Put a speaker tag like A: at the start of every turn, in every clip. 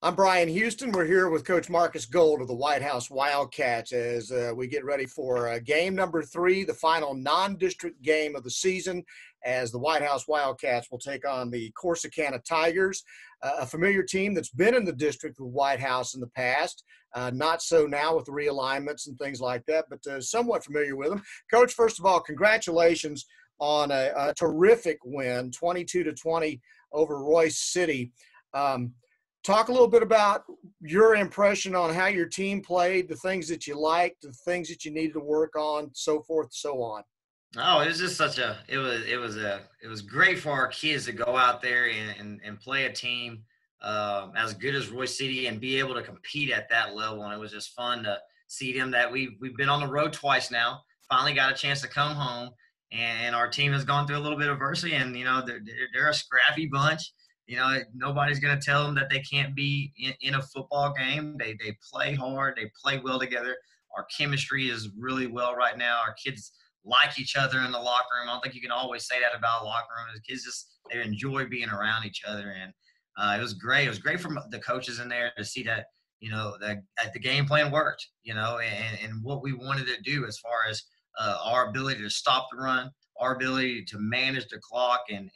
A: I'm Bryan Houston. We're here with Coach Marcus Gold of the Whitehouse Wildcats as we get ready for game number 3, the final non-district game of the season, as the Whitehouse Wildcats will take on the Corsicana Tigers, a familiar team that's been in the district with Whitehouse in the past. Not so now with the realignments and things like that, but somewhat familiar with them. Coach, first of all, congratulations on a terrific win, 22-20 over Royse City. Talk a little bit about your impression on how your team played, the things that you liked, the things that you needed to work on, so forth, so on.
B: Oh, it was just it was great for our kids to go out there and play a team as good as Royse City and be able to compete at that level. And it was just fun to see them that we've been on the road twice now. Finally got a chance to come home, and our team has gone through a little bit of adversity. And they're a scrappy bunch. Nobody's going to tell them that they can't be in a football game. They play hard. They play well together. Our chemistry is really well right now. Our kids like each other in the locker room. I don't think you can always say that about a locker room. The kids they enjoy being around each other, and it was great. It was great for the coaches in there to see that that the game plan worked. And what we wanted to do as far as our ability to stop the run, our ability to manage the clock, and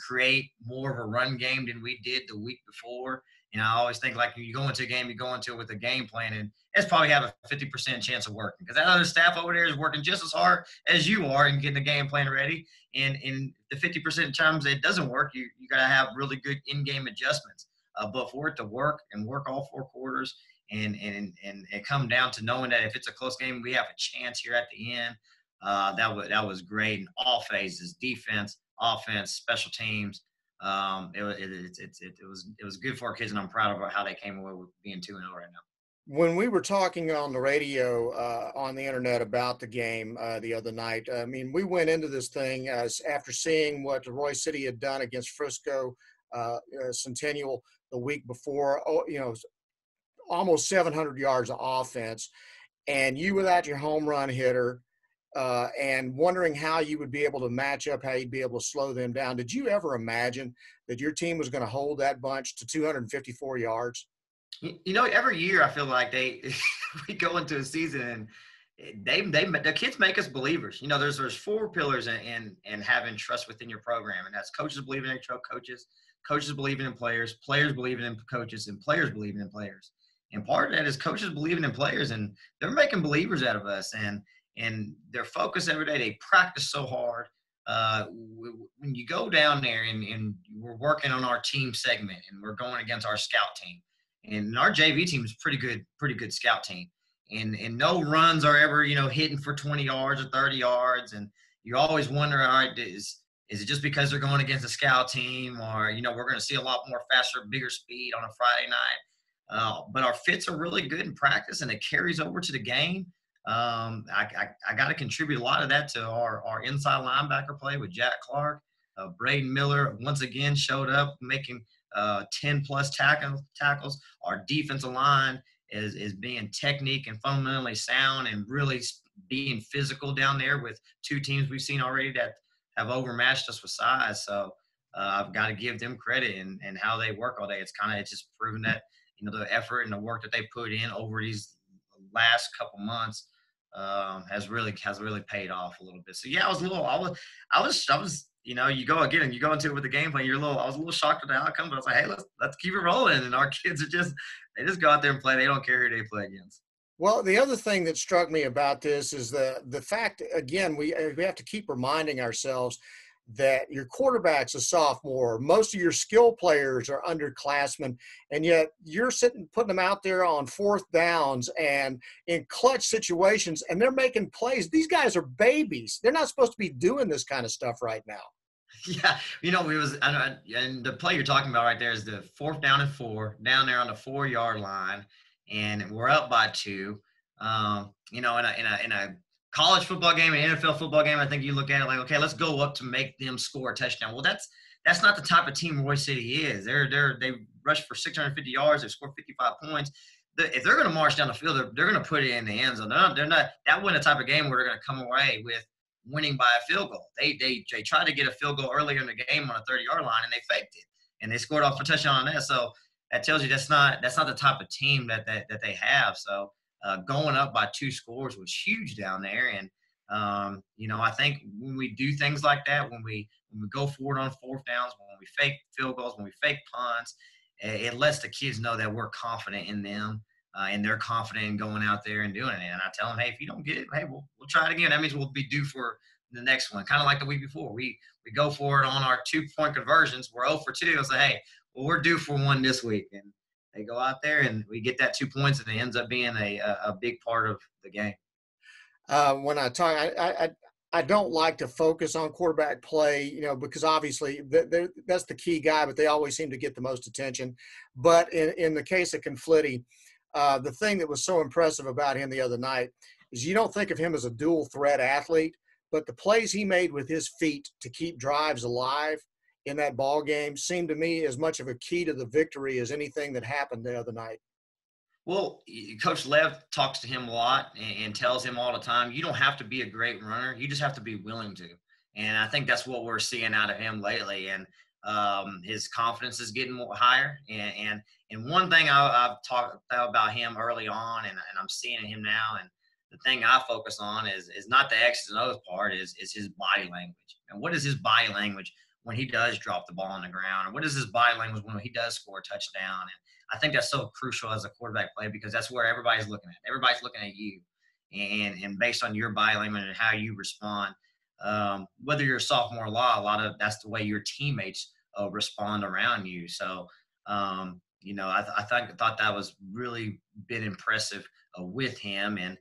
B: create more of a run game than we did the week before. I always think like when you go into a game, you go into it with a game plan, and it's probably have a 50% chance of working because that other staff over there is working just as hard as you are in getting the game plan ready. And in the 50% times it doesn't work, you got to have really good in-game adjustments. But for it to work and work all 4 quarters and come down to knowing that if it's a close game, we have a chance here at the end. That was great in all phases: defense, offense, special teams. It was good for our kids, and I'm proud of how they came away with being 2-0 right now.
A: When we were talking on the radio, on the internet about the game the other night, I mean, we went into this thing as after seeing what Royse City had done against Frisco Centennial the week before, almost 700 yards of offense, and you without your home run hitter, and wondering how you would be able to match up, how you'd be able to slow them down. Did you ever imagine that your team was going to hold that bunch to 254 yards?
B: Every year I feel like we go into a season and the kids make us believers. There's 4 pillars in having trust within your program, and that's coaches believing in coaches believing in players believing in coaches, and players believing in players. And part of that is coaches believing in players, and they're making believers out of us. And they're focused every day. They practice so hard. When you go down there and we're working on our team segment and we're going against our scout team, and our JV team is pretty good scout team. And no runs are ever, hitting for 20 yards or 30 yards. And you always wonder, all right, is it just because they're going against a scout team, or, we're going to see a lot more faster, bigger speed on a Friday night. But our fits are really good in practice, and it carries over to the game. I got to contribute a lot of that to our inside linebacker play with Jack Clark. Braden Miller once again showed up making 10-plus tackles. Our defensive line is being technique and fundamentally sound and really being physical down there with 2 teams we've seen already that have overmatched us with size. So I've got to give them credit and how they work all day. It's just proven that the effort and the work that they put in over these last couple months has really paid off a little bit. So yeah, I was you go again and you go into it with the game plan. I was a little shocked at the outcome, but I was like, hey, let's keep it rolling. And our kids they just go out there and play. They don't care who they play against.
A: Well, the other thing that struck me about this is the fact, again, we have to keep reminding ourselves that your quarterback's a sophomore. Most of your skill players are underclassmen, and yet you're putting them out there on 4th downs and in clutch situations, and they're making plays. These guys are babies. They're not supposed to be doing this kind of stuff right now.
B: Yeah, and the play you're talking about right there is the 4th down and 4 down there on the 4-yard line, and we're up by 2. In a college football game, an NFL football game, I think you look at it like, okay, let's go up to make them score a touchdown. Well, that's not the type of team Royse City is. They rush for 650 yards. They score 55 points. If they're going to march down the field, they're going to put it in the end zone. They're not. That wasn't the type of game where they're going to come away with winning by a field goal. They tried to get a field goal earlier in the game on a 30-yard line, and they faked it, and they scored off a touchdown on that. So that tells you that's not the type of team that they have. So going up by 2 scores was huge down there. And I think when we do things like that, when we go forward on fourth downs, when we fake field goals, when we fake punts, it lets the kids know that we're confident in them. And they're confident in going out there and doing it. And I tell them, hey, if you don't get it, hey, we'll try it again. That means we'll be due for the next one. Kind of like the week before. We go for it on our 2-point conversions. We're 0 for 2. I'll say, hey, well, we're due for one this week. And they go out there and we get that 2 points, and it ends up being a big part of the game.
A: When I talk, I don't like to focus on quarterback play, because obviously that's the key guy, but they always seem to get the most attention. But in the case of Conflitti, the thing that was so impressive about him the other night is you don't think of him as a dual threat athlete, but the plays he made with his feet to keep drives alive in that ball game seemed to me as much of a key to the victory as anything that happened the other night.
B: Well, Coach Lev talks to him a lot and tells him all the time, you don't have to be a great runner. You just have to be willing to. And I think that's what we're seeing out of him lately. And his confidence is getting more higher. And one thing I've talked about him early on, and I'm seeing him now, and the thing I focus on is not the X's and O's part, is his body language. And what is his body language when he does drop the ball on the ground? And what is his body language when he does score a touchdown? And I think that's so crucial as a quarterback play, because that's where everybody's looking at. Everybody's looking at you. And based on your body language and how you respond, whether you're a sophomore or a lot of that's the way your teammates respond around you. So, I thought that was really been impressive with him. And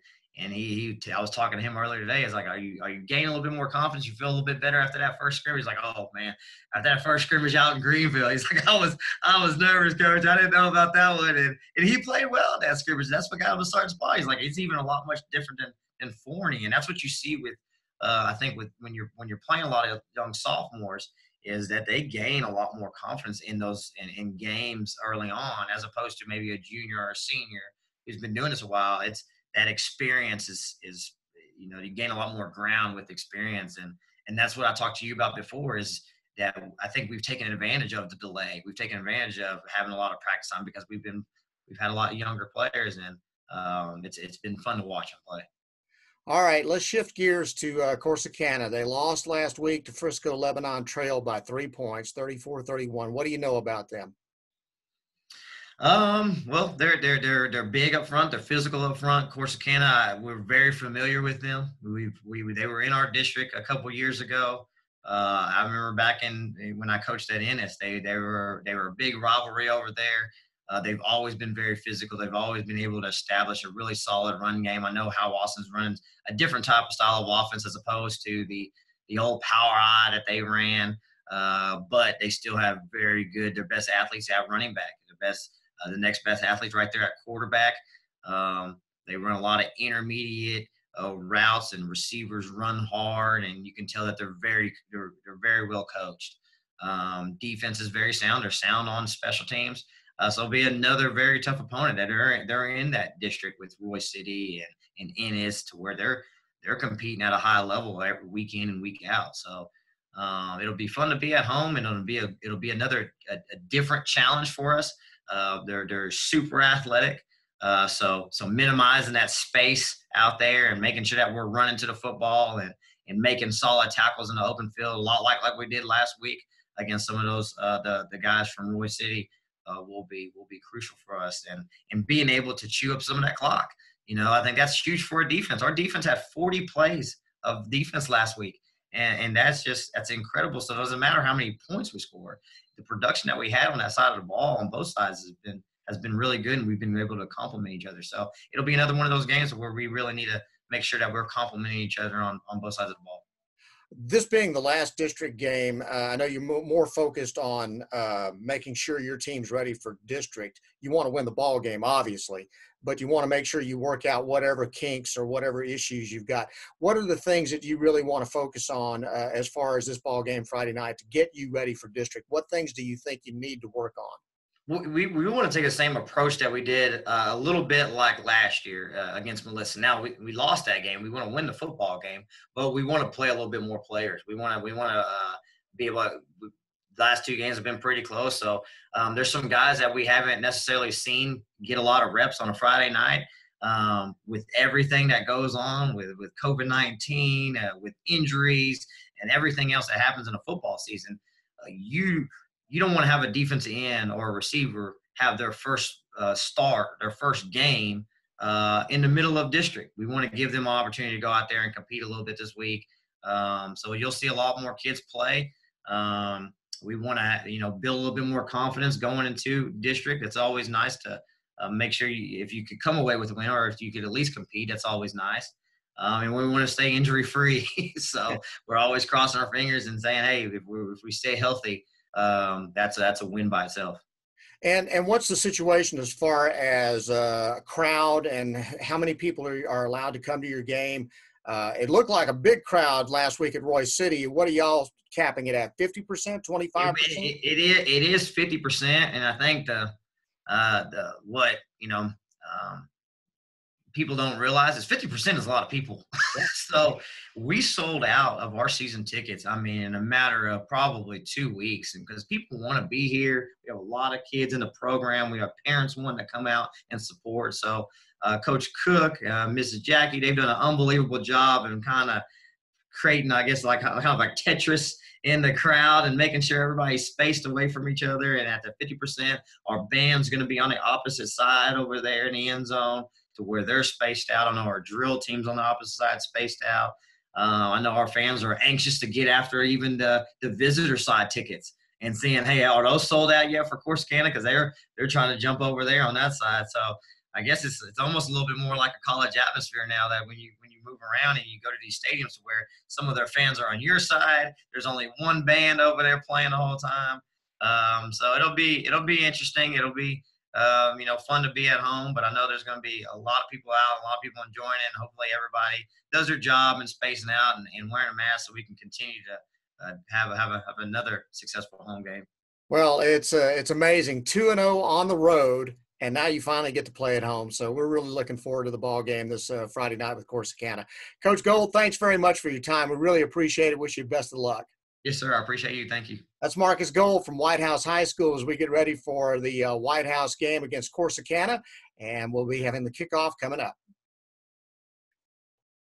B: I was talking to him earlier today. It's like, are you gaining a little bit more confidence? You feel a little bit better after that first scrimmage? He's like, oh man, after that first scrimmage out in Greenville, he's like, I was nervous, coach. I didn't know about that one. And he played well at that scrimmage. That's what got him a starting spot. He's like, it's even a lot much different than Forney. And that's what you see with, I think with when you're playing a lot of young sophomores, is that they gain a lot more confidence in those in games early on, as opposed to maybe a junior or a senior who's been doing this a while. It's that experience is you gain a lot more ground with experience, and that's what I talked to you about before, is that I think we've taken advantage of the delay. We've taken advantage of having a lot of practice time, because we've had a lot of younger players, and it's been fun to watch them play.
A: All right, let's shift gears to Corsicana. They lost last week to Frisco Lebanon Trail by 3 points, 34-31. What do you know about them?
B: Well, they're big up front. They're physical up front. Corsicana, we're very familiar with them. They were in our district a couple years ago. I remember back when I coached at Ennis, they were a big rivalry over there. They've always been very physical. They've always been able to establish a really solid run game. I know how Austin's running a different type of style of offense as opposed to the old power eye that they ran. But they still have their best athletes at running back, the next best athletes right there at quarterback. They run a lot of intermediate routes, and receivers run hard, and you can tell that they're very well coached. Defense is very sound. They're sound on special teams. So it'll be another very tough opponent that they're in that district with Royse City and Ennis, to where they're competing at a high level every week in and week out. So it'll be fun to be at home, and it'll be another different challenge for us. They're super athletic. So minimizing that space out there and making sure that we're running to the football and making solid tackles in the open field, a lot like we did last week against some of those the guys from Royse City. Will be crucial for us, and being able to chew up some of that clock. I think that's huge for a defense. Our defense had 40 plays of defense last week, and that's incredible. So it doesn't matter how many points we score. The production that we had on that side of the ball on both sides has been really good, and we've been able to complement each other. So it'll be another one of those games where we really need to make sure that we're complementing each other on both sides of the ball.
A: This being the last district game, I know you're more focused on making sure your team's ready for district. You want to win the ball game, obviously, but you want to make sure you work out whatever kinks or whatever issues you've got. What are the things that you really want to focus on as far as this ball game Friday night to get you ready for district? What things do you think you need to work on?
B: We want to take the same approach that we did a little bit like last year against Melissa. Now we lost that game. We want to win the football game, but we want to play a little bit more players. We want to be able to, last two games have been pretty close. So there's some guys that we haven't necessarily seen get a lot of reps on a Friday night. With everything that goes on with COVID-19, with injuries and everything else that happens in a football season, you don't want to have a defensive end or a receiver have their first their first game in the middle of district. We want to give them an opportunity to go out there and compete a little bit this week. So you'll see a lot more kids play. We want to, build a little bit more confidence going into district. It's always nice to make sure if you could come away with a win, or if you could at least compete, that's always nice. And we want to stay injury free. So we're always crossing our fingers and saying, hey, if we stay healthy, that's a win by itself.
A: And what's the situation as far as crowd and how many people are allowed to come to your game? It looked like a big crowd last week at Royse City. What are y'all capping it at? 50%, 25%?
B: It is 50%, and I think people don't realize is 50% is a lot of people. So we sold out of our season tickets, in a matter of probably 2 weeks. And because people want to be here, we have a lot of kids in the program. We have parents wanting to come out and support. So Coach Cook, Mrs. Jackie, they've done an unbelievable job in kind of creating, I guess, kind of like Tetris in the crowd and making sure everybody's spaced away from each other. And at the 50%, our band's going to be on the opposite side over there in the end zone, to where they're spaced out. I know our drill team's on the opposite side spaced out. I know our fans are anxious to get after even the visitor side tickets and seeing, hey, are those sold out yet for Corsicana? Because they're trying to jump over there on that side. So I guess it's almost a little bit more like a college atmosphere now, that when you move around and you go to these stadiums where some of their fans are on your side, there's only one band over there playing the whole time. So it'll be interesting. It'll be fun to be at home, but I know there's going to be a lot of people out, a lot of people enjoying it, and hopefully everybody does their job and spacing out and wearing a mask so we can continue to have another successful home game.
A: Well, it's amazing. 2-0 on the road, and now you finally get to play at home. So we're really looking forward to the ball game this Friday night with Corsicana. Coach Gold, thanks very much for your time. We really appreciate it. Wish you best of luck.
B: Yes, sir. I appreciate you. Thank you.
A: That's Marcus Gold from Whitehouse High School as we get ready for the Whitehouse game against Corsicana, and we'll be having the kickoff coming up.